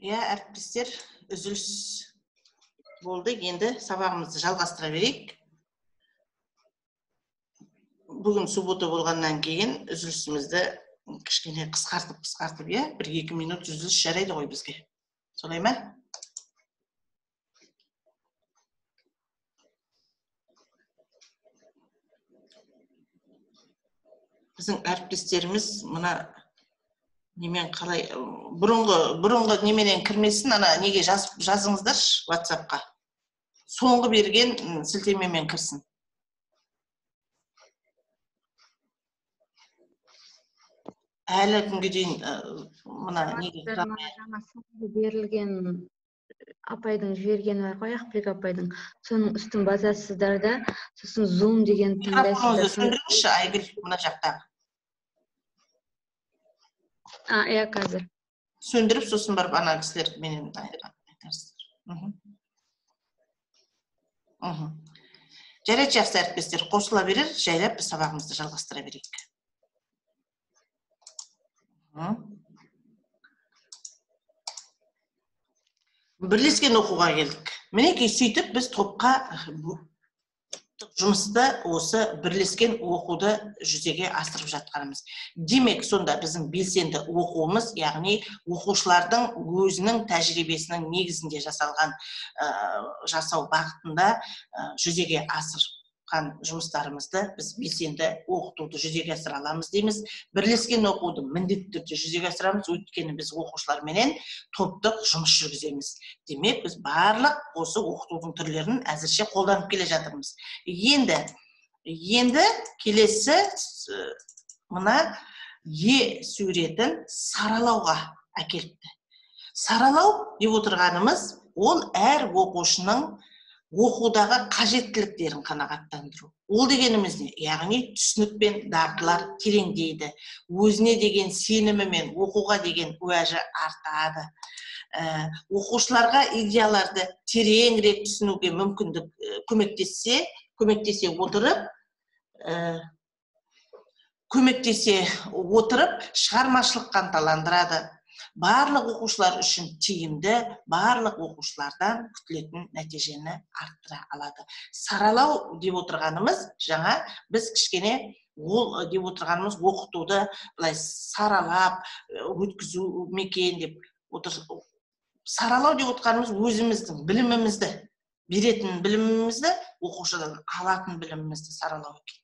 Иә, әріптестер, үзіліс болды. Енді сабағымызды жалғастыра берейік. Бүгін суббота болғаннан кейін үзілісімізді кішкене қысқартып, иә, 1-2 минут үзіліс жарайды ғой бізге. Солай ма? Біздің әріптестеріміз мына немен қалай бұрынғы неменен кірмесін, ана неге жазыңыздаршы WhatsApp-қа. Соңғы берген сілтемемен кірсін. Әлі күнге дейін мына неге жаңа соңғы берілген апайдың жібергені бар ғой, Ақбек апайдың. Соның үстін басасыздар да, сосын Zoom деген таңдайсыздар. Сөндіріңізші, Айгүл, мына жақтағы. Иә, қазір. Сөндіріп, сосын барып ана кісілер менен айтарсыздар. Жарайды, жақсы әріптестер, қосыла берер, жайлап біз сабағымызды жалғастыра берейік. Бірлескен оқуға келдік. Мінекей сөйтіп біз топқа жұмысты осы бірлескен оқуды жүзеге асырып жатқанымыз. Демек, сонда біздің белсенді оқуымыз, яғни оқушылардың өзінің тәжірибесінің негізінде жасау бағытында жүзеге асырған жұмыстарымызды біз белсенді оқытуды жүзеге асыра аламыз дейміз. Бірлескен оқуды міндетті түрде жүзеге асырамыз, өйткені біз оқушыларменен топтық жұмыс жүргіземіз. Демек, біз барлық осы оқытудың түрлерін әзірше қолданып келе жатырмыз. Енді келесі мына суретін саралауға әкеліпті. Саралау деп отырғанымыз, ол әр оқушының оқудағы қажеттіліктерін қанағаттандыру. Ол дегеніміз не? Яғни түсінік пен дағдылар тереңдейді. Өзіне деген сенімі мен оқуға деген уәжі артады. Оқушыларға идеяларды тереңірек түсінуге мүмкіндік көмектесе отырып, шығармашылыққа ынталандырады. Барлық оқушылар үшін тиімді, барлық оқушылардан күтілетін нәтижені арттыра алады. Саралау деп отырғанымыз, жаңа біз кішкене ол деп отырғанымыз оқытуды былай саралап өткізу мекен деп отыр. Саралау деп отырғанымыз өзіміздің білімімізді, беретін білімімізді, оқушыдан алатын білімімізді саралау екен.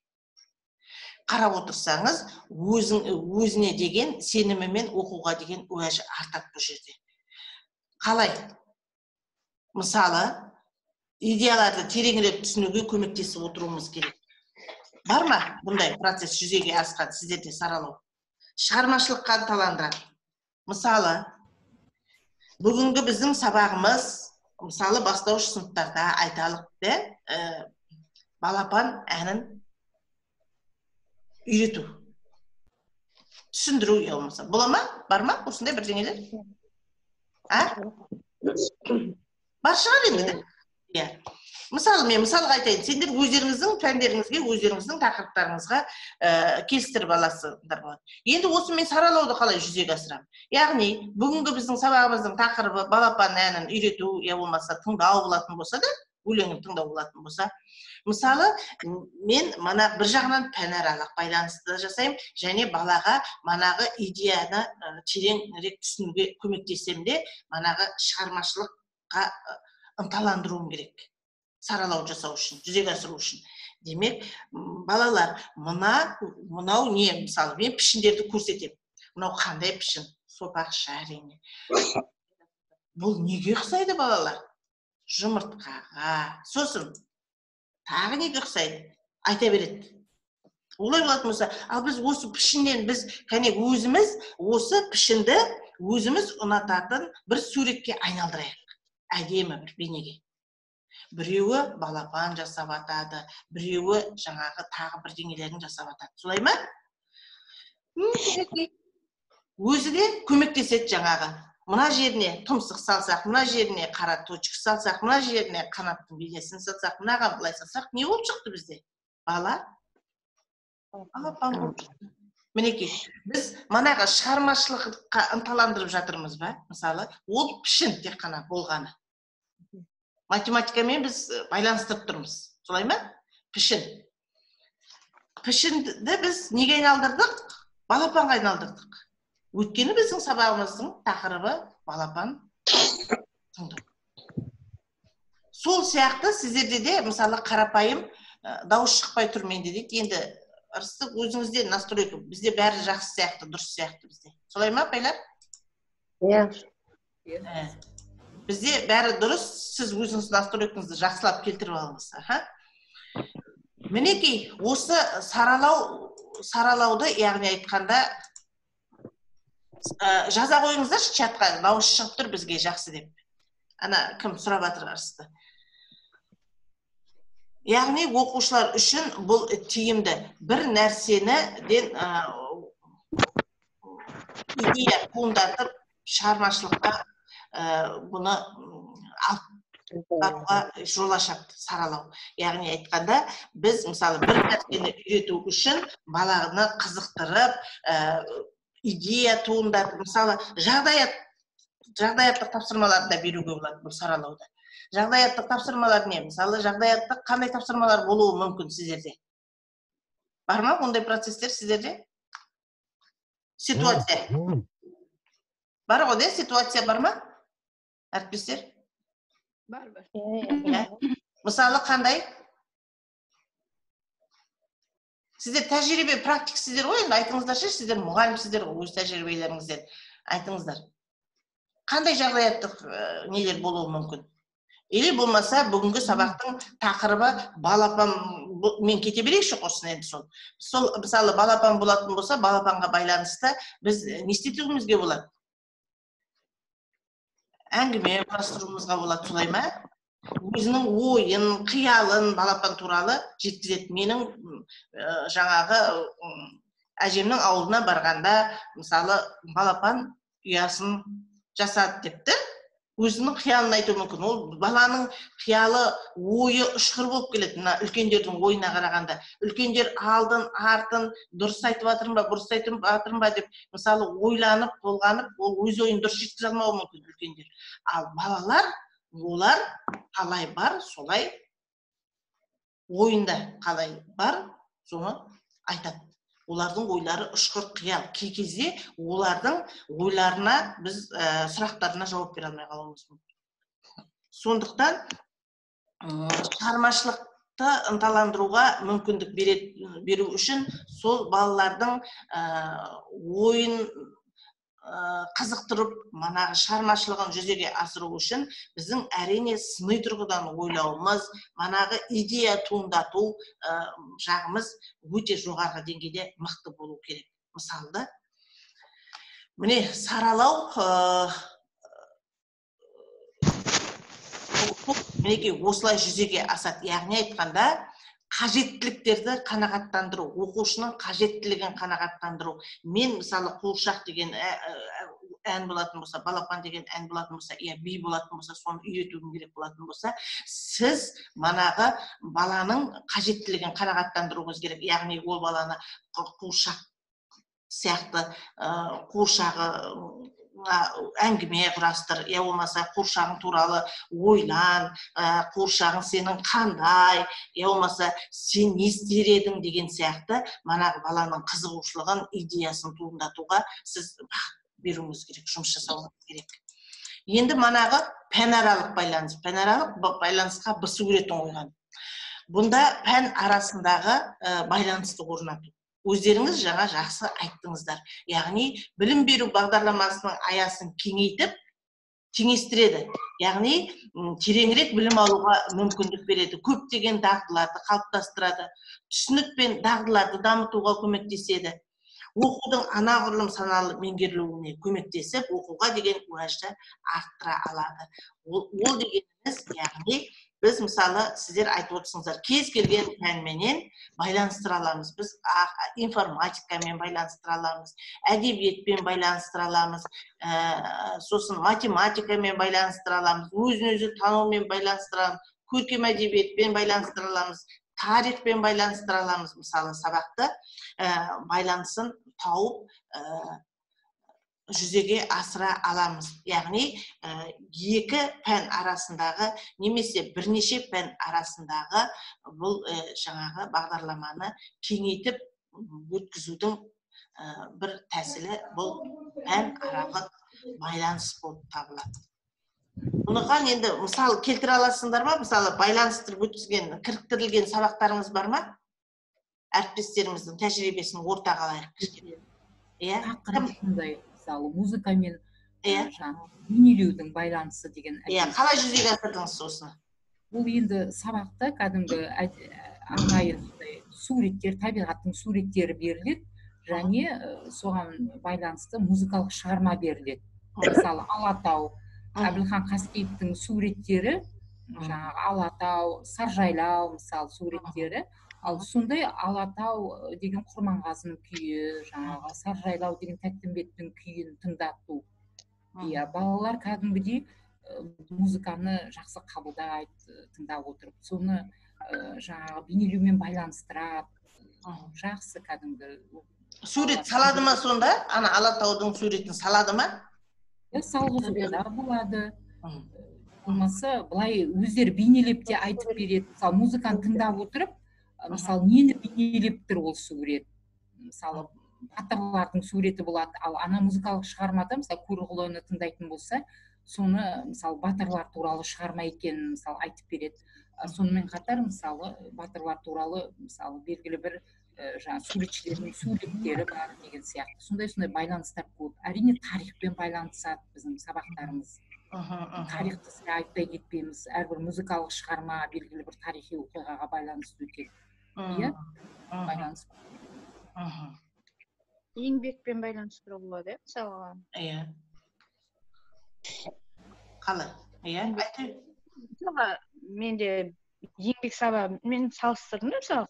Қарап отырсаңыз, өзіне деген сенімі мен оқуға деген уәжі артады бұл жерде. Қалай? Мысалы, идеяларды тереңірек түсінуге көмектесіп отыруымыз керек. Бар ма бұндай процесс жүзеге асқан сіздерде саралау? Шығармашылыққа ынталандырады. Мысалы, бүгінгі біздің сабағымыз, мысалы бастауыш сыныптарда айталық, балапан әнін үйрету. Түсіндіру болмаса. Бола ма? Бар ма? Осындай бірдеңелер? Бар шығар енді. Мысалы, мен мысалға айтайын, сендер өздеріңіздің пәндеріңізге, өздеріңіздің тақырыптарыңызға келістіріп аласыңдар болады. Енді осы мен саралауды қалай жүзеге асырамын? Яғни, бүгінгі біздің сабағымыздың тақырыбы балапан әнін үйрету, я болмаса тыңдау болатын болса да, өлеңін тыңдау болатын болса, мысалы, мен мана бір жағынан пәнаралық байланысты жасаймын, және балаға манағы идеяны тереңірек түсінуге көмектесем де, манағы шығармашылыққа ынталандыруым керек. Саралау жасау үшін, жүзеге асыру үшін. Демек, балалар, мынау не, мысалы, мен пішіндерді көрсетем. Мынау қандай пішін? Сопақша әрине. Бұл неге ұқсайды балалар? Жұмыртқаға. Сосын тағы неге ұқсайды? Айта береді. Олай болатын болса, ал біз осы пішіннен біз кәне өзіміз осы пішінді өзіміз ұнататын бір суретке айналдырайық. Әдемі бір бейнеге. Біреуі балапан жасап атады, біреуі жаңағы тағы бірдеңелерін жасап атады. Солай ма? Өзі де көмектеседі жаңағы. Мына жеріне тұмсық салсақ, мына жеріне қара точка салсақ, мына жеріне қанаттың бейнесін салсақ, мынаған былай салсақ, не болып шықты бізде? Бала? Балапан болып шықты. Мінекей, біз манағы шығармашылыққа ынталандырып жатырмыз ба? Мысалы, ол пішін тек қана болғаны. Математикамен біз байланыстырып тұрмыз. Солай ма? Пішін. Пішінді біз неге айналдырдық? Балапанға айналдырдық. Өйткені біздің сабағымыздың тақырыбы балапан тыңдау. Сол сияқты сіздерде де, мысалы, қарапайым дауыс шықпай тұр менде дейді. Енді ырысты өзіңізде настройка, бізде бәрі жақсы сияқты, дұрыс сияқты бізде. Солай ма, апайлар? Иә. Бізде бәрі дұрыс, сіз өзіңіз настройкаңызды жақсылап келтіріп алыңыз. Мінекей, осы саралауды, яғни айтқанда, жаза қойыңыздаршы чатқа, дауыс шығып тұр бізге жақсы деп. Ана кім сұрап жатыр арысты. Яғни оқушылар үшін бұл тиімді. Бір нәрсеніден идея туындатып, шығармашылыққа бұны алып жол ашады, саралау. Яғни айтқанда, біз мысалы бір нәрсені үйрету үшін баланы қызықтырып, идея туындатып, мысалы жағдаяттық тапсырмаларды да беруге болады бұл саралауда. Жағдаяттық тапсырмалар не? Мысалы, жағдаяттық қандай тапсырмалар болуы мүмкін сіздерде? Бар ма ондай процестер сіздерде? Ситуация. Бар ғой, де? Ситуация бар ма? Әріптестер? Бар. Мысалы, қандай? Сіздер тәжірибе, практик сіздер ғой, енді айтыңыздаршы, сіздер мұғалімсіздер ғой, өз тәжірибелеріңізден айтыңыздар. Қандай жағдаяттық нелер болуы мүмкін? Или болмаса бүгінгі сабақтың тақырыбы балапан, мен кете берейікші қосын енді сол. Сол, мысалы, балапан болатын болса, балапанға байланысты біз не істетуімізге болады? Әңгіме құрастыруымызға болады, солай ма? Өзінің ойын, қиялын балапан туралы жеткізеді. Менің жаңағы әжемнің ауылына барғанда, мысалы, балапан ұясын жасады депті. Өзінің қиялын айту мүмкін. Ол баланың қиялы, ойы ұшқыр болып келеді. Үлкендердің ойына қарағанда. Үлкендер алдын, артын, дұрыс айтып жатырмын ба, бұрыс айтып жатырмын ба деп, мысалы, ойланып, толғанып, ол өз ойын дұрыс жеткізе алмауы мүмкін үлкендер. Ал балалар, олар қалай бар, солай ойында қалай бар, соны айтады. Олардың ойлары ұшқыр қиял. Кей кезде олардың ойларына біз сұрақтарына жауап бере алмай қалуымыз мүмкін. Сондықтан шығармашылықты ынталандыруға мүмкіндік беру үшін сол балалардың ойын қызықтырып, манағы шығармашылығын жүзеге асыру үшін біздің әрине сыни тұрғыдан ойлауымыз, манағы идея туындату жағымыз өте жоғарғы деңгейде мықты болу керек. Мысалы, міне саралау мінекей осылай жүзеге асады. Яғни айтқанда, қажеттіліктерді қанағаттандыру, оқушының қажеттілігін қанағаттандыру. Мен, мысалы, қуыршақ деген ән болатын болса, балапан деген ән болатын болса, би болатын болса, соны үйретуім керек болатын болса, сіз манағы баланың қажеттілігін қанағаттандыруыңыз керек. Яғни ол баланы қуыршақ сияқты қуыршағы әңгіме құрастыр, я болмаса қуыршағың туралы ойлан, қуыршағың сенің қандай, я болмаса сен не істер едің деген сияқты манағы баланың қызығушылығын, идеясын туындатуға сіз беруіңіз керек, жұмыс жасауыңыз керек. Енді манағы пәнаралық байланыс. Пәнаралық байланысқа Б суретін қойған. Бұнда пән арасындағы байланысты орнату. Өздеріңіз жаңа жақсы айттыңыздар. Яғни, білім беру бағдарламасының аясын кеңейтіп, теңестіреді. Яғни, тереңірек білім алуға мүмкіндік береді. Көптеген дағдыларды қалыптастырады. Түсінік пен дағдыларды дамытуға көмектеседі. Оқудың анағұрлым саналы меңгерілуіне көмектесіп, оқуға деген уәжді арттыра алады. Ол дегеніміз, яғни, біз мысалы сіздер айтып отырсыңыздар, кез келген пәнменен байланыстыра аламыз. Біз информатикамен байланыстыра аламыз, әдебиетпен байланыстыра аламыз, сосын математикамен байланыстыра аламыз, өзін-өзі танумен байланыстыра аламыз, көркем әдебиетпен байланыстыра аламыз, тарихпен байланыстыра аламыз, мысалы сабақты байланысын тауып жүзеге асыра аламыз. Яғни екі пән арасындағы немесе бірнеше пән арасындағы бұл жаңағы бағдарламаны кеңейтіп өткізудің бір тәсілі бұл пән аралық байланыс болып табылады. Бұныған енді мысал келтіре аласыңдар ма? Мысалы байланыстырып өткізген, кіріктірілген сабақтарыңыз бар ма? Әріптестеріміздің тәжірибесін ортаға алайық кішкене. Иә? Тақырыбындай, мысалы музыкамен бейнелеудің байланысы деген. Иә, қалай жүзеге асырдыңыз осыны? Бұл енді сабақта кәдімгі арнайы суреттер, табиғаттың суреттері беріледі, және соған байланысты музыкалық шығарма беріледі. Мысалы Алатау, Әбілхан Қастеевтің суреттері, жаңағы Алатау, Саржайлау мысалы суреттері. Ал сондай Алатау деген Құрманғазының күйі, жаңағы Саржайлау деген Тәттімбеттің күйін тыңдату. Иә, балалар кәдімгідей музыканы жақсы қабылдайды, тыңдап отырып, соны жаңағы бейнелеумен байланыстырады. Жақсы кәдімгі. Сурет салады ма сонда? Ана Алатаудың суретін салады ма? Салғызуға да болады. Болмаса, былай өздері бейнелеп те айтып береді. Мысалы, музыканы тыңдап отырып, мысалы, нені бейнелеп тұр ол сурет. Мысалы, батырлардың суреті болады. Ал ана музыкалық шығармада, мысалы, Көроғлыны тыңдайтын болса, соны, мысалы, батырлар туралы шығарма екенін, мысалы, айтып береді. Сонымен қатар, мысалы, батырлар туралы, мысалы, белгілі бір суретшілердің суреттері бар деген сияқты. Сондай байланыстар көп. Әрине тарихпен байланысады біздің сабақтарымыз. Тарихты сірә айтпай кетпейміз. Әрбір музыкалық шығарма белгілі бір тарихи оқиғаға байланысты өтеді. Иә? Байланыс. Еңбекпен байланыстыру болады, мысалға. Иә. Қалай? Иә, айтып. Мысалға, менде еңбек сабағымен салыстырдым, мысалы,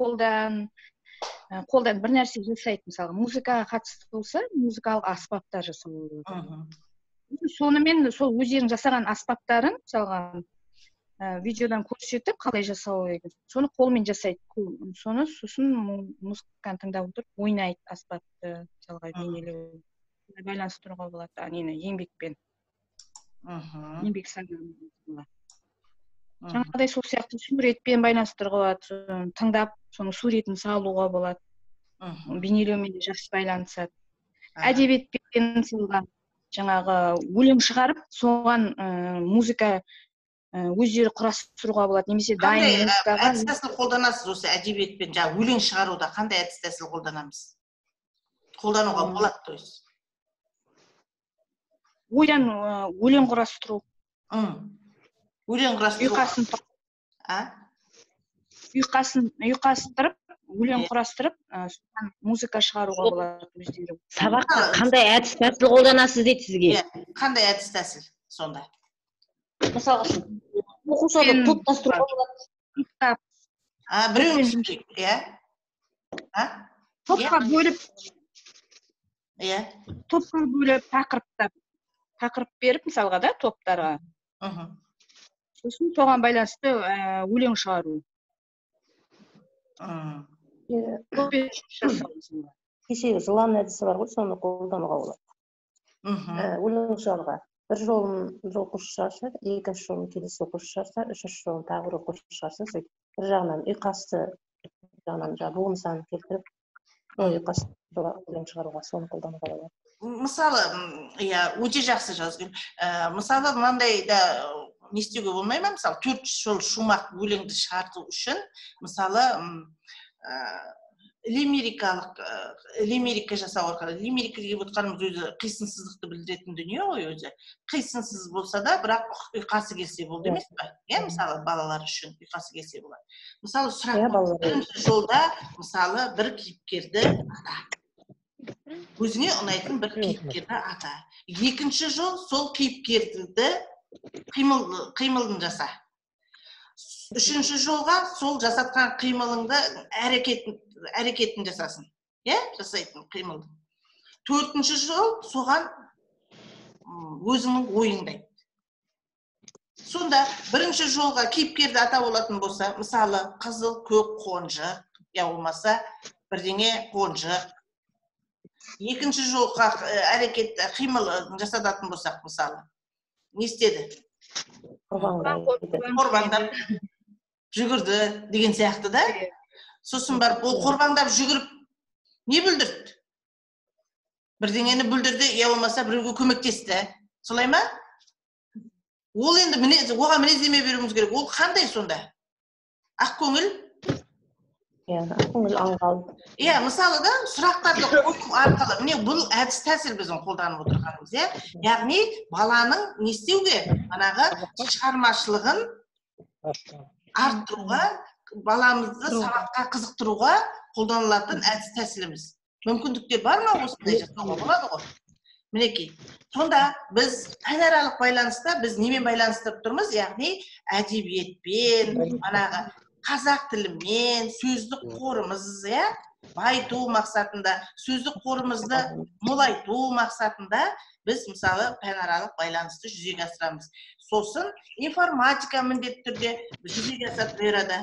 қолдан бір нәрсе жасайды, мысалы, музыкаға қатысты болса, музыкалық аспаптар жасау болады. Сонымен сол өздерің жасаған аспаптарын, мысалға, видеодан көрсетіп, қалай жасау екен. Соны қолмен жасайды. Сосын музыканы тыңдап отырып, ойнайды аспапты, мысалға, бейнелеу. Байланыстыруға болады, еңбекпен. Еңбек сабағымен. Жаңағыдай сол сияқты суретпен байланыстыруға болады, тыңдап, соның суретін салуға болады. Бейнелеумен де жақсы байланысады. Әдебиетпен салған жаңағы өлең шығарып, соған музыка өздері құрастыруға болады, немесе дайын музыкаға. Қандай әдіс-тәсіл қолданасыз осы әдебиетпен, жаңағы өлең шығаруда қандай әдіс-тәсіл қолданамыз? Қолдануға болады, то есть. Ойдан өлең құрастыру. Өлең құрастыру. Ұйқастырып, өлең құрастырып, музыка шығаруға болады өздері. Сабаққа қандай әдіс-тәсіл қолданасыз дейді сізге? Қандай әдіс-тәсіл сонда? Мысалы үшін, оқушыларды топтастыруға болады. Біреуін иә? Топқа бөліп, тақырып беріп, мысалға да, топтарға. Сосын соған байланысты өлең шығару. Кешегі жылан әдісі бар ғой, соны қолдануға болады. Өлең шығаруға. Бір жолын оқушы шығарса, екінші жолын келесі оқушы шығарса, үшінші жолын тағы бір оқушы шығарса, бір жағынан ұйқасты, жағынан болмысын келтіріп, ұйқасты өлең шығаруға соны қолдануға болады. Мысалы, өте жақсы жазған. Мысалы, мынандай да не істеуге болмай ма? Мысалы, 4 жол шумақ өлеңді шығарту үшін, мысалы, лимерика жасау арқылы. Лимерика деп отырғанымыз өзі қисынсыздықты білдіретін дүние ғой өзі. Қисынсыз болса да, бірақ ұйқасы келсе болды емес пе? Мысалы, балалар үшін ұйқасы келсе болады. Мысалы, сұрақ бірінші жолда, мысалы, бір кейіпкерді ата. Өзіңе ұнайтын бір кейіпкерді ата. Екінші жол сол кейіпкерді қимылын жаса. Үшінші жолға сол жасатқан қимылыңды әрекетін жасасын. Жасайтын қимылды. Төртінші жол соған өзіңнің ойыңды айт. Сонда бірінші жолға кейіпкерді атап олатын болса, мысалы қызыл, көк, қонжық, я болмаса бірдеңе қонжық. Екінші жолға әрекет қимыл жасататын болсақ, мысалы, не істеді? Қорбаңдап жүгірді деген сияқты да. Сосын барып, ол қорбаңдап жүгіріп не бүлдірді? Бірдеңені бүлдірді, я болмаса біреуге көмектесті. Солай ма? Ол енді оған мінездеме беруіміз керек. Ол қандай сонда? Ақ көңіл? Ақ көңіл аңғал. Мысалы да сұрақтарды қою арқылы, міне бұл әдіс тәсіл біздің қолданып отырғанымыз, яғни баланың не істеуге, манағы шығармашылығын арттыруға, баламызды сабаққа қызықтыруға қолданылатын әдіс тәсіліміз. Мүмкіндіктер бар ма осындай жасауға болады ғой? Мінекей, сонда біз пәнаралық байланыста біз немен байланыстырып тұрмыз? Яғни әдебиетпен, манағы қазақ тілімен, сөздік қорымыз, байту мақсатында, сөздік қорымызды молайту мақсатында біз мысалы пәнаралық байланысты жүзеге асырамыз. Сосын информатика міндетті түрде жүзеге асырып береді.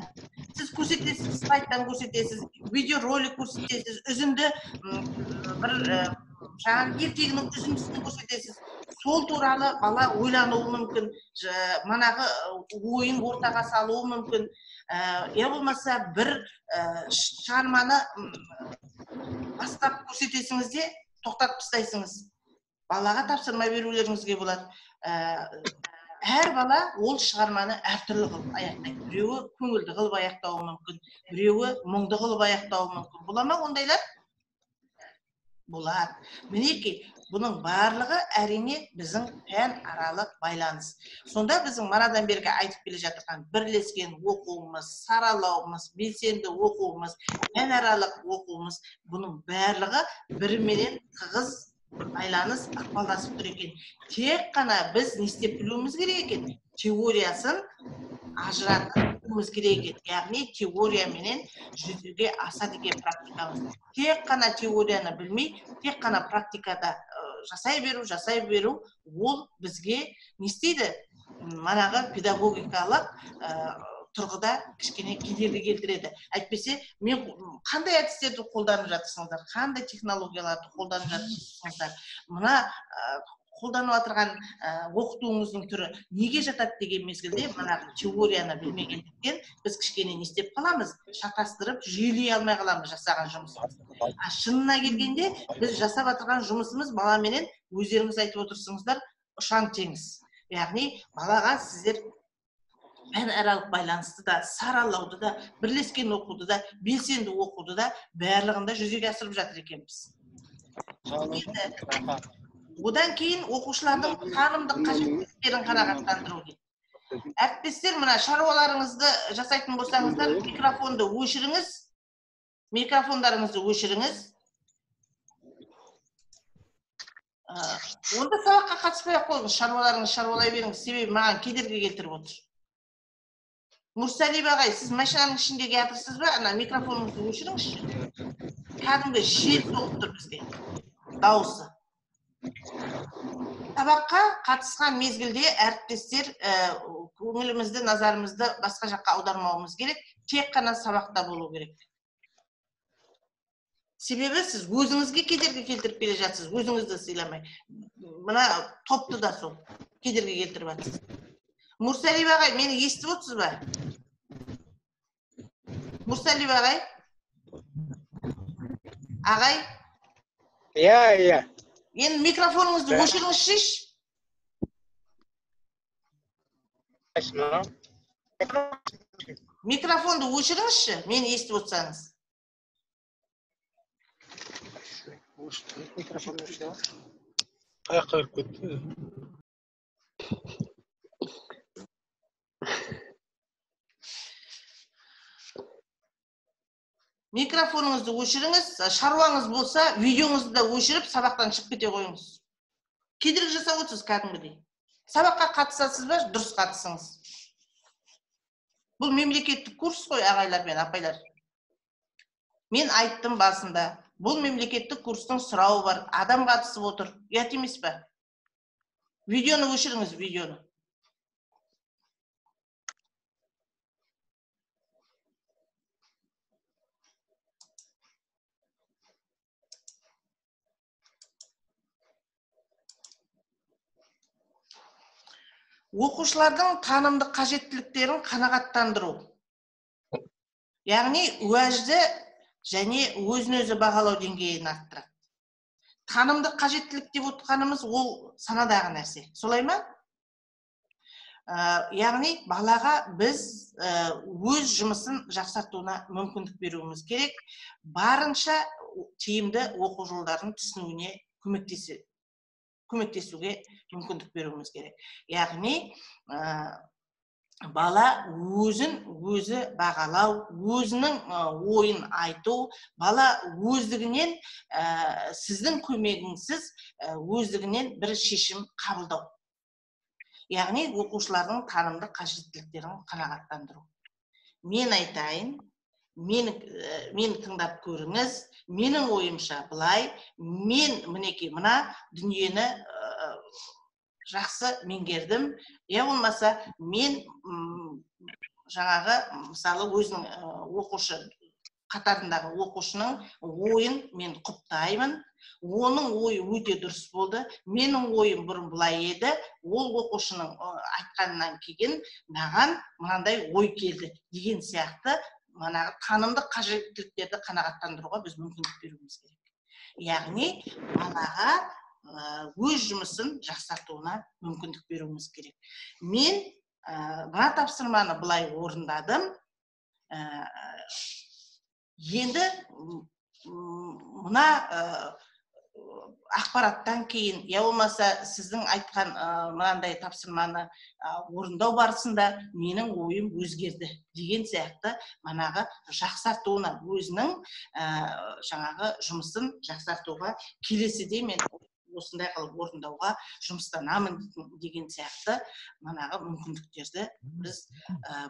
Сіз көрсетесіз, слайдтан көрсетесіз, видеоролик көрсетесіз, үзінді бір жаңағы ертегінің үзіндісін көрсетесіз. Сол туралы бала ойлануы мүмкін, манағы ойын ортаға салуы мүмкін. Я болмаса бір шығарманы бастап көрсетесіңіз де тоқтатып тастайсыңыз. Балаға тапсырма берулеріңізге болады. Әр бала ол шығарманы әртүрлі қылып аяқтайды. Біреуі көңілді қылып аяқтауы мүмкін, біреуі мұңды қылып аяқтауы мүмкін. Бола ма ондайлар? Болады. Мінекей, бұның барлығы әрине біздің пән аралық байланыс. Сонда біздің манадан бергі айтып келе жатырған бірлескен оқуымыз, саралауымыз, белсенді оқуымыз, пән аралық оқуымыз, бұның барлығы біріменен тығыз байланыс ықпалдасып тұр екен. Тек қана біз не істеп білуіміз керек екен? Теориясын ажыратуымыз керек екен. Яғни теория менен жүзеге асады екен практикамыз. Тек қана теорияны білмей, тек қана практикада жасай беру, ол бізге не істейді? Манағы педагогикалық тұрғыда кішкене кедергі келтіреді. Әйтпесе, мен қандай әдістерді қолданып жатырсыңыздар, қандай технологияларды қолданып жатырсыңыздар, мына қолданып отырған оқытуыңыздың түрі неге жатады деген мезгілде, манағы теорияны білмегендіктен біз кішкене не істеп қаламыз, шатастырып, жүйелей алмай қаламыз жасаған жұмысымыз. Шынына келгенде, біз жасап отырған жұмысымыз баламенен өздеріңіз айтып отырсыңыздар, ұшан теңіз. Яғни, балаға сіздер пән аралық байланысты да, саралауды да, бірлескен оқуды да, белсенді оқуды да барлығында жүзеге асырып жатыр екенбіз. Одан кейін оқушылардың танымдық қажеттіліктерін қанағаттандыру керек. Әріптестер, мына шаруаларыңызды жасайтын болсаңыздар, микрофонды өшіріңіз. Микрофондарыңызды өшіріңіз. Онда сабаққа қатыспай қойыңыз, шаруаларыңыз шаруалай беріңіз, себебі маған кедергі келтіріп отыр. Мұрсалиев ағай, сіз машинаның ішіндегі жатырсыз ба? Ана микрофоныңызды өшіріңізші. Кәдімгі жел соғып тұр бізге. Дауысы. Сабаққа қатысқан мезгілде әріптестер көңілімізді, назарымызды басқа жаққа аудармауымыз керек, тек қана сабақта болу керек. Себебі сіз өзіңізге кедергі келтіріп келе жатсыз, өзіңізді сыйламай. Мына топты да сол кедергі келтіріп жатсыз. Мұрсалиев ағай, мені естіп отырсыз ба? Мұрсалиев ағай? Ағай? Иә. Енді микрофоныңызды өшіріңізші. Микрофонды өшіріңізші, мені естіп отырсаңыз. Микрофон өшірді. Қаяққа кіріп кетті. Микрофоныңызды өшіріңіз, шаруаңыз болса, видеоңызды да өшіріп, сабақтан шығып кете қойыңыз. Кедергі жасап отырсыз кәдімгідей. Сабаққа қатысасыз ба, дұрыс қатысыңыз. Бұл мемлекеттік курс қой, ағайлар мен апайлар. Мен айттым басында, бұл мемлекеттік курстың сұрауы бар, адам қатысып отыр, ұят емес пе? Видеоны өшіріңіз, видеоны. оқушылардың танымдық қажеттіліктерін қанағаттандыру. Яғни уәжді және өзін-өзі бағалау деңгейін арттырады. Танымдық қажеттілік деп отқанымыз ол санадағы нәрсе. Солай ма? Яғни балаға біз өз жұмысын жақсартуына мүмкіндік беруіміз керек, барынша тиімді оқу жолдарын түсінуіне көмектесуге мүмкіндік беруіміз керек. Яғни бала өзі бағалау, өзінің ойын айту, бала өздігінен, сіздің көмегіңсіз өздігінен бір шешім қабылдау. Яғни оқушылардың танымдық қажеттіліктерін қанағаттандыру. Мен айтайын, мені тыңдап көріңіз, менің ойымша былай, мен мінеки мына дүниені жақсы меңгердім, болмаса мен жаңағы мысалы өзінің оқушы қатарындағы оқушының ойын мен құптаймын, оның ойы өте дұрыс болды, менің ойым бұрын былай еді, ол оқушының айтқанынан кейін маған мынандай ой келді деген сияқты манағы танымдық қажеттіліктерді қанағаттандыруға біз мүмкіндік беруіміз керек. Яғни балаға өз жұмысын жақсартуына мүмкіндік беруіміз керек. Мен мына тапсырманы былай орындадым. Енді мына ақпараттан кейін, болмаса сіздің айтқан мынандай тапсырманы орындау барысында менің ойым өзгерді деген сияқты манағы жақсартуына, өзінің жаңағы жұмысын жақсартуға, келесіде мен осындай қылып орындауға жұмыстанамын деген сияқты манағы мүмкіндіктерді біз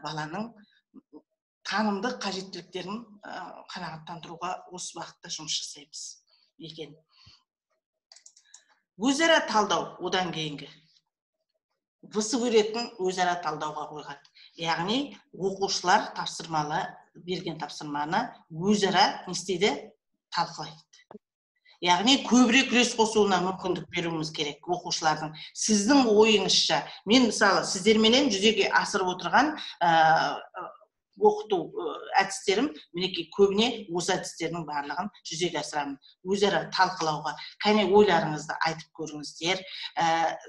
баланың танымдық қажеттіліктерін қанағаттандыруға осы бағытта жұмыс жасаймыз екен. Өзара талдау одан кейінгі. Высы көретін өзара талдауға қойған. Яғни оқушылар берген тапсырманы өзара не істейді? Талқылайды. Яғни көбірек үлес қосуына мүмкіндік беруіміз керек оқушылардың. Сіздің ойыңызша, мен мысалы сіздерменен жүзеге асырып отырған оқыту әдістерім, мінекей көбіне осы әдістердің барлығын жүзеге асырамын. Өзара талқылауға, кәне ойларыңызды айтып көріңіздер.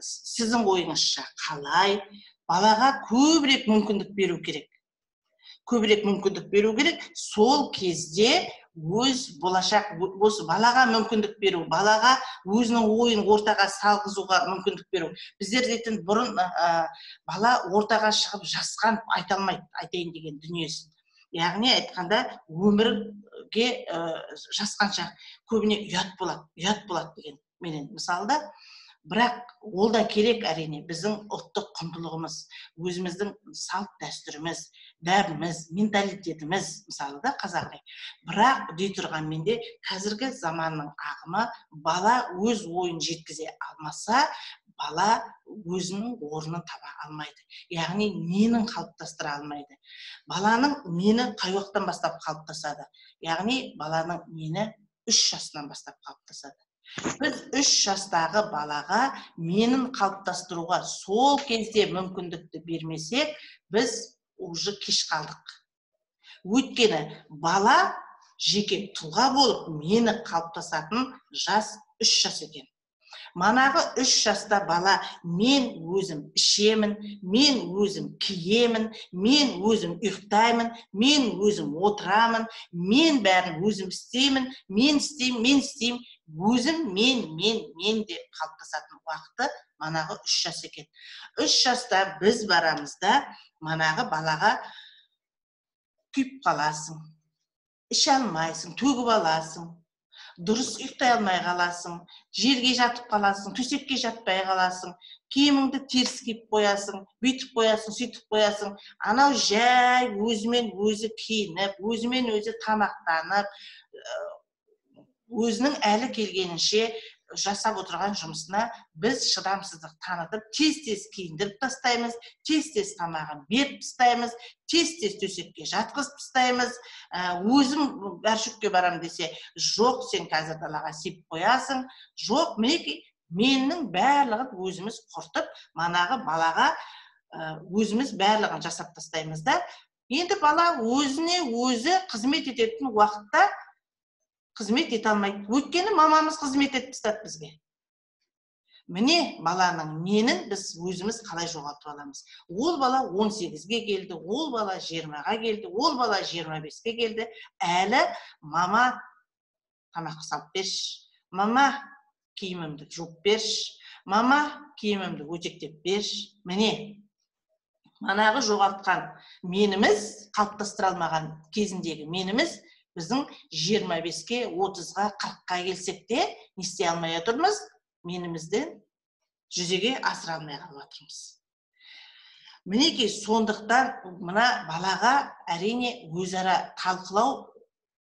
Сіздің ойыңызша қалай? Балаға көбірек мүмкіндік беру керек. Сол кезде өз болашақ, балаға мүмкіндік беру, балаға өзінің ойын ортаға салғызуға мүмкіндік беру. Біздер дейтін бұрын бала ортаға шығып жасқанып айта алмайды, айтайын деген дүниесін. Яғни айтқанда өмірге жасқанша көбіне ұят болады деген менен мысалда. Бірақ ол да керек әрине, біздің ұлттық құндылығымыз, өзіміздің салт дәстүріміз, бәріміз, менталитетіміз, мысалы да қазақи. Бірақ дей тұрған менде қазіргі заманның ағымы, бала өз ойын жеткізе алмаса, бала өзінің орнын таба алмайды. Яғни ненің қалыптастыра алмайды. Баланың мені қай уақыттан бастап қалыптасады? Яғни баланың мені 3 жасынан бастап қалыптасады. Біз 3 жастағы балаға менің қалыптастыруға сол кезде мүмкіндікті бермесек, біз уже кеш қалдық. Өйткені бала жеке тұлға болып мені қалыптасатын жас 3 жас екен. Манағы 3 жаста бала мен өзім ішемін, мен өзім киемін, мен өзім ұйықтаймын, мен өзім отырамын, мен бәрін өзім істеймін, мен істеймін, өзім мен деп қалыптасатын уақыты манағы 3 жас екен. 3 жаста біз барамызда манағы балаға күйіп қаласың, іше алмайсың, төгіп аласың, дұрыс ұйықтай алмай қаласың, жерге жатып қаласың, төсекке жатпай қаласың, киіміңді теріс киіп қоясың, бүйтіп қоясың, сөйтіп қоясың. Анау жай өзімен өзі киініп, өзімен өзі тамақтанып, өзінің әлі келгенінше жасап отырған жұмысына біз шыдамсыздық танытып, тез-тез киіндіріп тастаймыз, тез-тез тамағын беріп тастаймыз, тез-тез төсекке жатқызып тастаймыз. Өзім бәршүкке барам десе, жоқ, сен қазір далаға сеп қоясың, жоқ, мінекей, менің барлығын өзіміз құртып, манағы балаға өзіміз барлығын жасап тастаймыз да. Енді бала өзіне өзі қызмет ететін уақытта қызмет ете алмайды. Өйткені мамамыз қызмет етіп тастады бізге. Міне баланың менін біз өзіміз қалай жоғалтып аламыз. Ол бала 18-ге келді, ол бала 20-ға келді, ол бала 25-ге келді. Әлі мама тамақ салып берші, мама киімімді жуып берші, мама киімімді өтектеп берші. Міне манағы жоғалтқан меніміз, қалыптастыра алмаған кезіндегі меніміз біздің 25-ке, 30-ға, 40-ға келсек те не істей алмай отырмыз? Менімізден жүзеге асыра алмай қалып отырмыз. Мінекей сондықтан мына балаға әрине өзара талқылау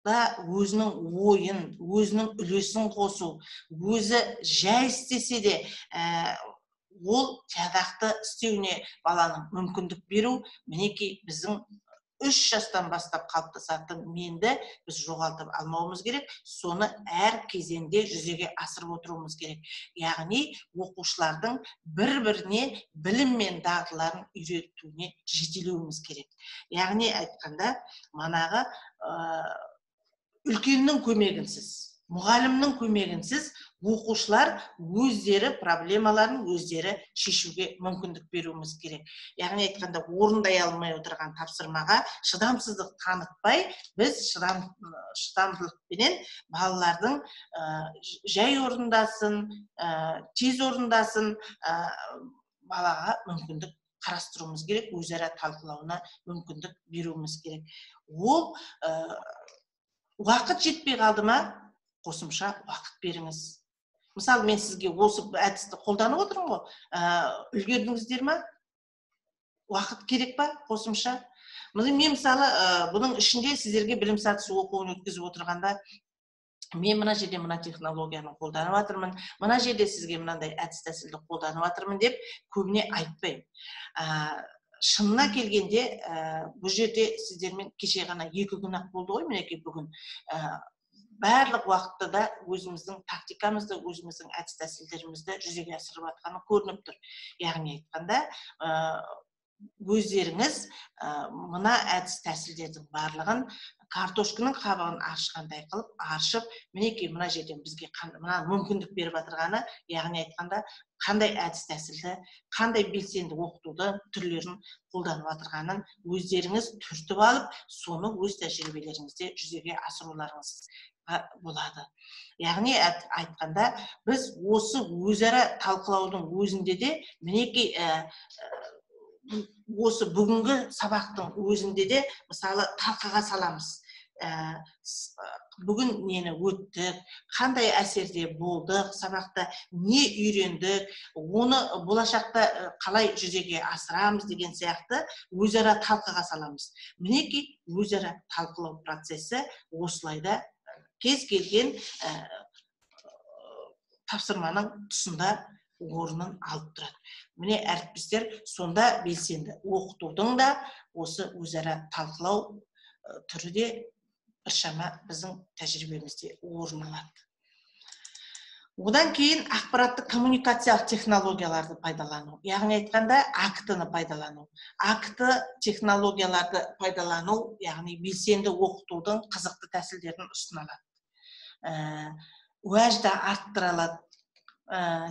да өзінің ойын, өзінің үлесін қосу, өзі жай істесе де ол тиянақты істеуіне баланың мүмкіндік беру, мінекей біздің 3 жастан бастап қалыптасатын менді біз жоғалтып алмауымыз керек, соны әр кезеңде жүзеге асырып отыруымыз керек. Яғни оқушылардың бір-біріне білім мен дағдыларын үйретуіне жетелеуіміз керек. Яғни айтқанда манағы үлкеннің көмегінсіз, мұғалімнің көмегінсіз оқушылар өздері проблемаларын өздері шешуге мүмкіндік беруіміз керек. Яғни айтқанда орындай алмай отырған тапсырмаға шыдамсыздық танытпай, біз шыдамдылықпенен балалардың жай орындасын, тез орындасын, балаға мүмкіндік қарастыруымыз керек, өзара талқылауына мүмкіндік беруіміз керек. Ол уақыт жетпей қалды ма, қосымша уақыт беріңіз. Мысалы, мен сізге осы әдісті қолданып отырмын ғой, үлгердіңіздер ма? Уақыт керек па қосымша? Мен мысалы, бұның ішінде сіздерге білім сатысы оқуын өткізіп отырғанда, мен мына жерде мына технологияны қолданып жатырмын, мына жерде сізге мынандай әдіс тәсілді қолданып жатырмын деп көбіне айтпаймын. Шынына келгенде, бұл жерде сіздермен кеше ғана 2 күн-ақ болды ғой, мінекей бүгін. Барлық уақытта да өзіміздің тактикамызды, өзіміздің әдіс тәсілдерімізді жүзеге асырып жатқаны көрініп тұр. Яғни айтқанда, өздеріңіз мына әдіс тәсілдердің барлығын картошканың қабығын ашқандай қылып, ашып, мінекей мына жерден бізге мына мүмкіндік беріп жатырғаны, яғни айтқанда, қандай әдіс тәсілді, қандай белсенді оқытуды түрлерін қолданып жатырғанын өздеріңіз түртіп алып, соны өз тәжірибелеріңізде жүзеге асыруларыңыз болады. Яғни айтқанда, біз осы өзара талқылаудың өзінде де, мінекей осы бүгінгі сабақтың өзінде де, мысалы, талқыға саламыз. Бүгін нені өттік, қандай әсерде болдық, сабақта не үйрендік, оны болашақта қалай жүзеге асырамыз деген сияқты өзара талқыға саламыз. Мінекей өзара талқылау процесі осылайда кез келген тапсырманың тұсында орнын алып тұрады. Міне әріптестер, сонда белсенді оқытудың да осы өзара талқылау түрі де біршама біздің тәжірибемізде орын алады. Одан кейін ақпараттық коммуникациялық технологияларды пайдалану. Яғни айтқанда, АКТ-ны пайдалану. АКТ технологияларды пайдалану, яғни белсенді оқытудың қызықты тәсілдерін ұсынылады. Уәжді арттыралады,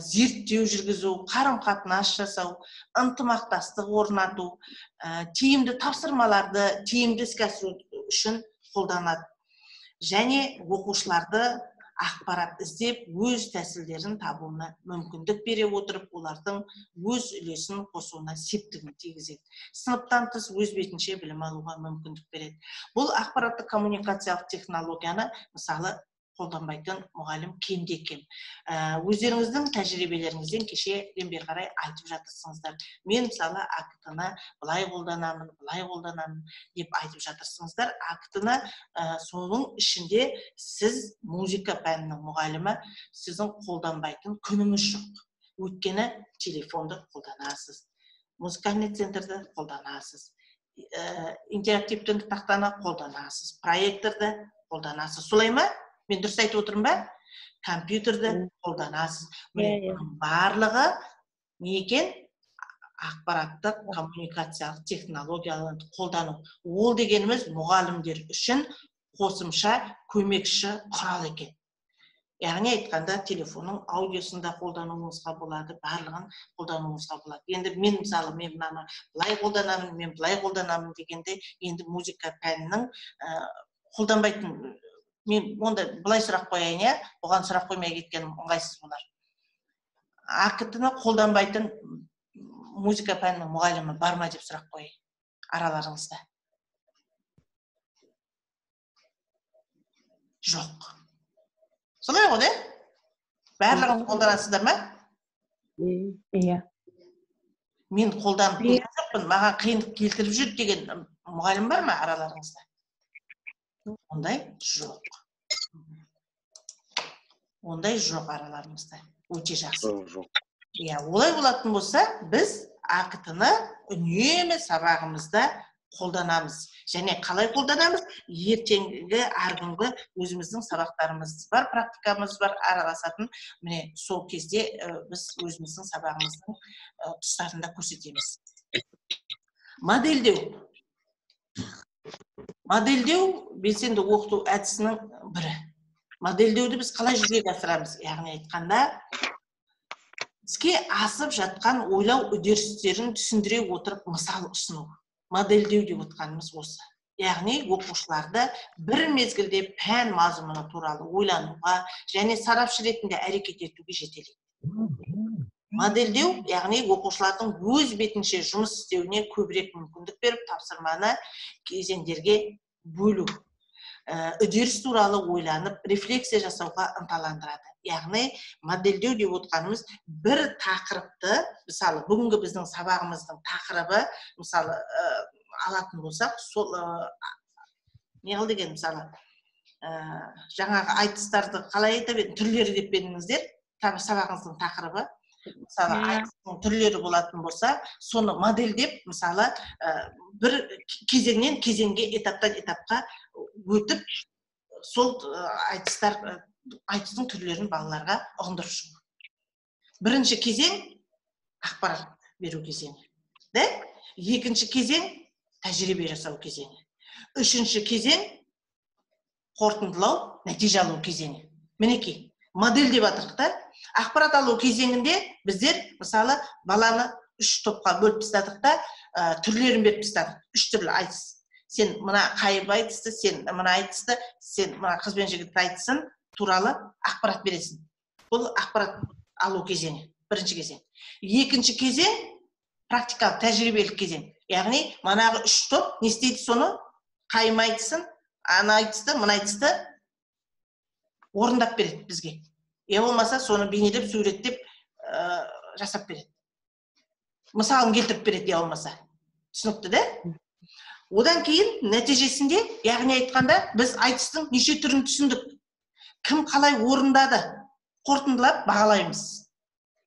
зерттеу жүргізу, қарым-қатынас жасау, ынтымақтастық орнату, тиімді тапсырмаларды тиімді іске асыру үшін қолданады. Және оқушыларды ақпарат іздеп, өз тәсілдерін табуына мүмкіндік бере отырып, олардың өз үлесін қосуына септігін тигізеді. Сыныптан тыс өз бетінше білім алуға мүмкіндік береді. Бұл ақпараттық коммуникациялық технологияны, мысалы, қолданбайтын мұғалім кемде-кем. Өздеріңіздің тәжірибелеріңізден кешеден бері қарай айтып жатырсыңыздар. Мен мысалы АКТ-ны былай қолданамын деп айтып жатырсыңыздар. АКТ-ны соның ішінде сіз музыка пәнінің мұғалімі, сіздің қолданбайтын күніңіз жоқ. Өйткені телефонды қолданасыз, музыкальный центрді қолданасыз, интерактивті тақтаны қолданасыз, проекторды қолданасыз. Солай ма? Мен дұрыс айтып отырмын ба? Компьютерді қолданасыз. Барлығы не екен? ақпараттық коммуникациялық технологияларды қолдану. Ол дегеніміз мұғалімдер үшін қосымша көмекші құрал екен. Яғни айтқанда телефонның аудиосында қолдануыңызға болады, барлығын қолдануыңызға болады. Енді мен мысалы, мен мынаны былай қолданамын, мен былай қолданамын дегенде, енді музыка пәнінің қолданбайтын, мен онда былай сұрақ қояйын, оған сұрақ қоймай кеткенім ыңғайсыз болар. АКТ-ны қолданбайтын музыка пәнінің мұғалімі бар ма деп сұрақ қойайын араларыңызда. Жоқ. Солай ғой, барлығын қолданасыздар ма? Иә. Мен қолданып көрген жоқпын, маған қиындық келтіріп жүр деген мұғалім бар ма араларыңызда? Ондай жоқ. Ондай жоқ араларыңызда. Өте жақсы. Иә, олай болатын болса, біз АКТ-ны үнемі сабағымызда қолданамыз. Және қалай қолданамыз? Ертеңгі, арғынғы өзіміздің сабақтарымыз бар, практикамыз бар, араласатын. Міне, сол кезде біз өзіміздің сабағымыздың тұстарында көрсетеміз. Модельдеу. Модельдеу белсенді оқыту әдісінің бірі. Модельдеуді біз қалай жүзеге асырамыз? Яғни айтқанда, іске асып жатқан ойлау үдерістерін түсіндіре отырып мысал ұсыну. Модельдеу деп отқанымыз осы. Яғни оқушыларды бір мезгілде пән мазмұны туралы ойлануға және сарапшы ретінде әрекет етуге жетелейді. Модельдеу, яғни оқушылардың өз бетінше жұмыс істеуіне көбірек мүмкіндік беріп, тапсырманы кезеңдерге бөлу. Үдеріс туралы ойланып, рефлексия жасауға ынталандырады. Яғни модельдеу деп отқанымыз бір тақырыпты, мысалы бүгінгі біздің сабағымыздың тақырыбы, мысалы алатын болсақ, сол не қыл деген, мысалы жаңағы айтыстарды қалай айтып едім, түрлері деп едіңіздер, сабағымыздың тақырыбы, мысалы айтыстың түрлері болатын болса, соны модельдеп, мысалы бір кезеңнен кезеңге, этаптан этапқа өтіп, сол айтыстың түрлерін балаларға ұғындырып шығу. Бірінші кезең ақпарат беру кезеңі. Екінші кезең тәжірибе жасау кезеңі. Үшінші кезең қорытындылау, нәтиже алу кезеңі. Мінекей, модель деп атырық. Ақпарат алу кезеңінде біздер, мысалы, баланы 3 топқа бөліп тастадық та, түрлерін беріп тастадық. 3 түрлі айтыс. Сен мына қайып айтысты, сен мына айтысты, сен мына қыз бен жігіт айтысын туралы ақпарат бересің. Бұл ақпарат алу кезеңі, бірінші кезең. Екінші кезең практикалық, тәжірибелік кезең. Яғни, манағы 3 топ не істейді соны? Қайым айтысын, ана айтысты, мына айтысты орындап береді бізге. Болмаса соны бейнелеп, суреттеп жасап береді. Мысалын келтіріп береді, болмаса. Түсінікті, да? Одан кейін нәтижесінде, яғни айтқанда, біз айтыстың неше түрін түсіндік. Кім қалай орындады, қорытындылап бағалаймыз.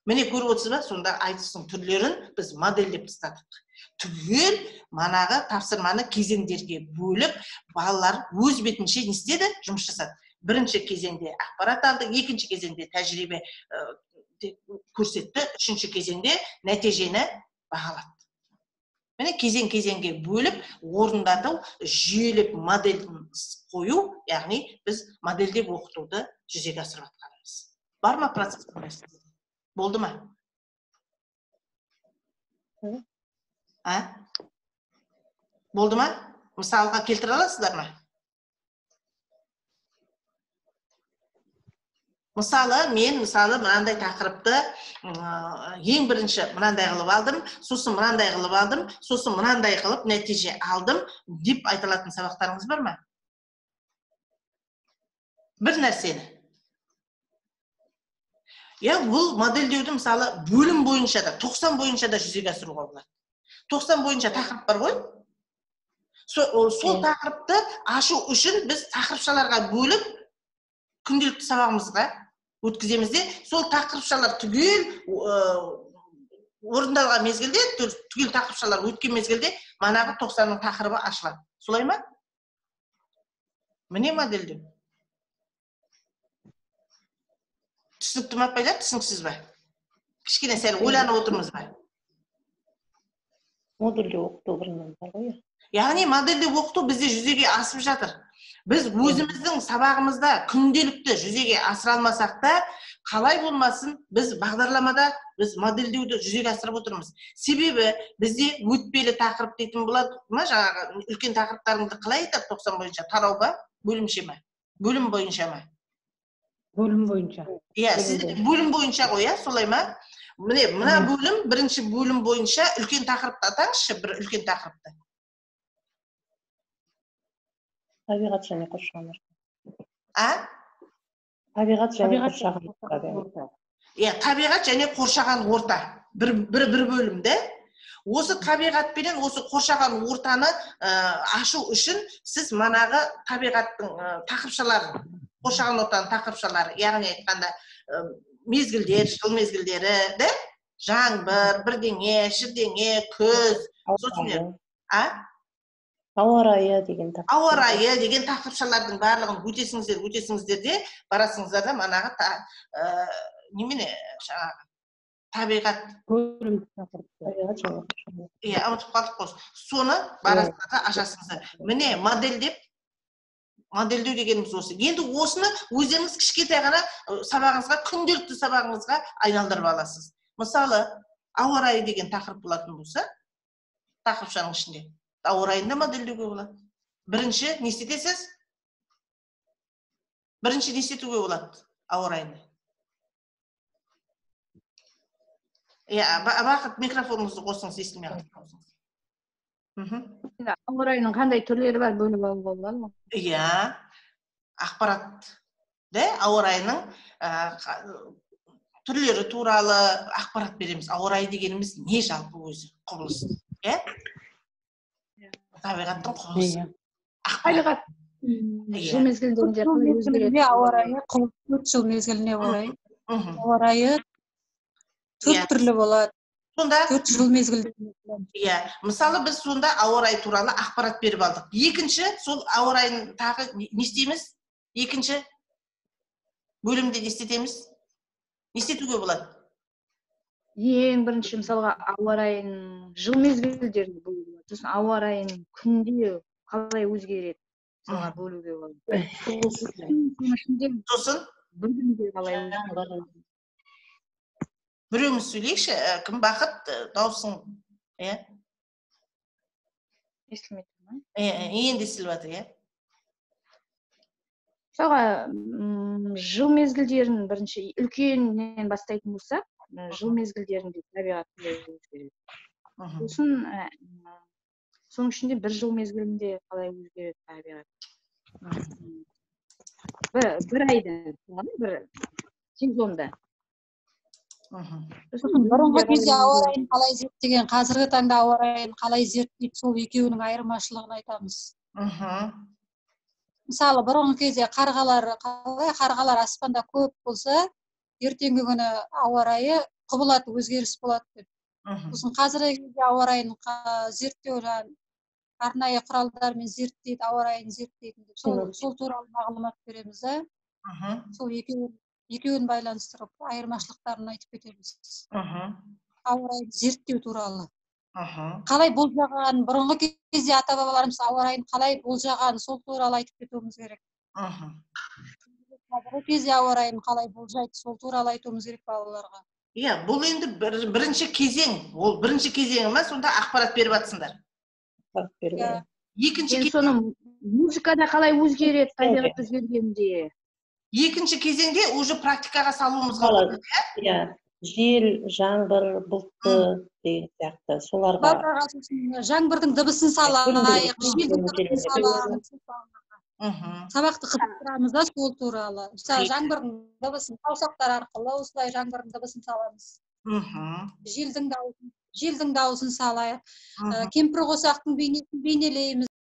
Міне көріп отырсыз ба, сонда айтыстың түрлерін біз модельдеп тастадық. Түгел манағы тапсырманы кезеңдерге бөліп, балалар өз бетінше не істеді? Жұмыс жасады. Бірінші кезеңде ақпарат алды, екінші кезеңде тәжірибе көрсетті, үшінші кезеңде нәтижені бағалады. Міне кезең-кезеңге бөліп, орындату, жүйелеп моделін қою, яғни біз модельдеп оқытуды жүзеге асырып жатқанымыз. Бар ма процесс? Болды ма? Болды ма? Мысалға келтіре аласыздар ма? Мысалы, мен мынандай тақырыпты ең бірінші мынандай қылып алдым, сосын мынандай қылып алдым, сосын мынандай қылып нәтиже алдым деп айтылатын сабақтарыңыз бар ма? Бір нәрсені. Бұл модельдеуді мысалы бөлім бойынша да, 90 бойынша да жүзеге асыруға болады. 90 бойынша тақырып бар ғой. Сол тақырыпты ашу үшін біз тақырыпшаларға бөліп күнделікті сабағымызға өткіземізде, сол тақырыпшалар түгел орындалған мезгілде, түгел тақырыпшалар өткен мезгілде, манағы 90-ның тақырыбы ашылады. Солай ма? Міне модельдеу. Түсінікті ма пайда, түсініксіз ба? Кішкене сәл ойланып отырмыз ба? модульдік оқыту бұрыннан бар ғой. Яғни модельдік оқыту бізде жүзеге асып жатыр. Біз өзіміздің сабағымызда күнделікті жүзеге асыра алмасақ та, қалай болмасын, біз бағдарламада біз модельдеуді жүзеге асырып отырмыз. Себебі бізде өтпелі тақырып дейтін болады ма, жаңағы үлкен тақырыптарыңды қалай айтады 90 бойынша? Тарау ба, бөлімше ме? Бөлім бойынша ма? Бөлім бойынша. Иә, сізде бөлім бойынша ғой, солай ма? Міне, мына бөлім, бірінші бөлім бойынша үлкен тақырыпты атаңызшы, бір үлкен тақырыпты. Табиғат және қоршаған орта. А? Табиғат және қоршаған орта. Иә, табиғат және қоршаған орта. Бір бөлімде. Осы табиғатпенен осы қоршаған ортаны ашу үшін сіз манағы табиғаттың тақырыпшаларын, қоршаған ортаның тақырыпшалары, яғни айтқанда мезгілдер, жыл мезгілдері, жаңбыр, бірдеңе, шірдеңе, күз, сосын ауа райы деген тақырып. Ауа райы деген тақырыпшалардың барлығын өтесіңіздер де барасыңыздар да манағы немене жаңағы табиғат бөлім тақырыпты. Иә, ұмытып қалдық қой. Соны барасыңыздар да ашасыңыздар. Міне модельдеу дегеніміз осы. Енді осыны өздеріңіз кішкентай ғана сабағыңызға, күнделікті сабағыңызға айналдырып аласыз. Мысалы, ауа райы деген тақырып болатын болса, тақырыпшаның ішінде ауа райында модельдеуге болады. Бірінші не істетесіз? Бірінші не істетуге болады ауа райында? Иә, бақыт микрофоныңызды қосыңыз, естілмей қалды. Ауа райының қандай түрлері бар, бөліп алуға болады ма? Иә, ақпарат, ауа райының түрлері туралы ақпарат береміз. Ауа райы дегеніміз не жалпы өзі құбылыс? Табиғаттың құбылысы. Табиғат жыл мезгілдерінде қалай өзгереді? Ауа райы 4 жыл мезгіліне орай. Ауа райы 4 түрлі болады. Сонда 4 жыл мезгілде. Иә, мысалы біз сонда ауа райы туралы ақпарат беріп алдық. Екінші, сол ауа райын тағы не істейміз? Екінші бөлімде не істетеміз? Не істетуге болады? Ең бірінші мысалға ауа райының жыл мезгілдерін бөлуге болады. Сосын ауа райының күнде қалай өзгереді? Мысалға бөлуге болады. Сосын бөлімде қалай өзгереді? Біреуіміз сөйлейікші, кім бақыт, даусың, естілмей тұр ма? Енді естіліп жатыр, Мысалға жыл мезгілдерін бірінші үлкеннен бастайтын болсақ, жыл мезгілдерінде табиғат қалай өзгереді. Сосын соның ішінде бір жыл мезгілінде қалай өзгереді табиғат. Бір айда, бір сезонда. Бұрынғы кезде ауа райын қалай зерттеген, қазіргі таңда ауа райын қалай зерттейді, сол екеуінің айырмашылығын айтамыз. Мысалы, бұрынғы кезде қарғалар аспанда көп болса, ертеңгі күні ауа райы құбылады, өзгеріс болады деп. Сосын қазіргі кезде ауа райын зерттеу арнайы құралдармен зерттейді, ауа райын зерттейтін деп. Сол туралы мағлұмат береміз, сол екеуін байланыстырып, айырмашылықтарын айтып кетеміз. Ауа райын зерттеу туралы. Қалай болжаған, бұрынғы кезде ата-бабаларымыз ауа райын қалай болжаған, сол туралы айтып кетуіміз керек. Қазіргі кезде ауа райын қалай болжайды, сол туралы айтуымыз керек балаларға. Иә, бұл енді бірінші кезең, ол бірінші кезеңі ма, сонда ақпарат беріп жатсыңдар. Екінші кезең. Соны музыкада қалай өзгереді, табиғат өзгергенде? Екінші кезеңде уже практикаға салуымызға болады. Иә, жел, жаңбыр, бұлтты деген сияқты. Соларға жаңбырдың дыбысын салайық, желдің дыбысын салайық. Сабақты қылып тұрамыз да сол туралы. Мысалы, жаңбырдың дыбысын саусақтар арқылы осылай жаңбырдың дыбысын саламыз. Желдің дауысын салайық. Кемпір қосақтың бейнесін бейнелейміз.